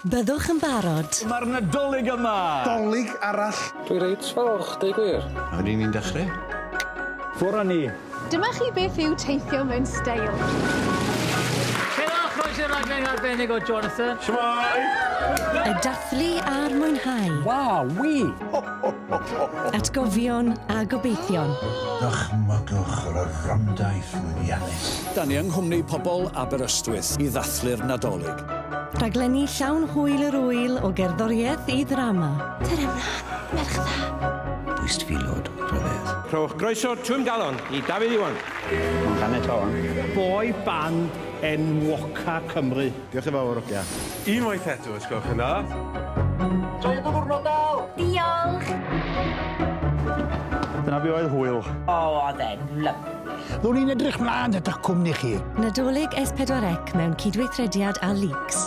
Byddwch yn barod. Mae'r Nadolig yma! Dolig arall. Dwi reit falch, dweud gwir. Ydy ni'n dechrau? Ffwr â ni. Dyma chi beth yw teithio mewn steil. Helo, croeso i'r raglen arbennig o Jonathan. Shmai! Y dathlu a'r mwynhau. Waw, wi! Atgofion a gobeithion. Dychmygwch yr yrymdaith lwyddiannus. Da ni yng nghwmni pobl Aberystwyth i ddathlu'r Nadolig. Raglenni llawn hwyl yr wyl o gerddoriaeth i ddrama. Tyr ymlaen, merch dda. Bwist filod, rhyfedd. Rhowch groeso trwy'n galon i Dafydd Iwan. Mae'n ganed to, Boi band enwoca Cymru. Diolch yn fawr, Ogia. Unwaith eto, os gwelwch yn dda. Diolch! Dyna fi oedd hwyl. O, oedd e'n lyfli. Ddwn ni'n edrych mlaen at eich cwmni chi. Nadolig S4C mewn cydweithrediad â Leaks.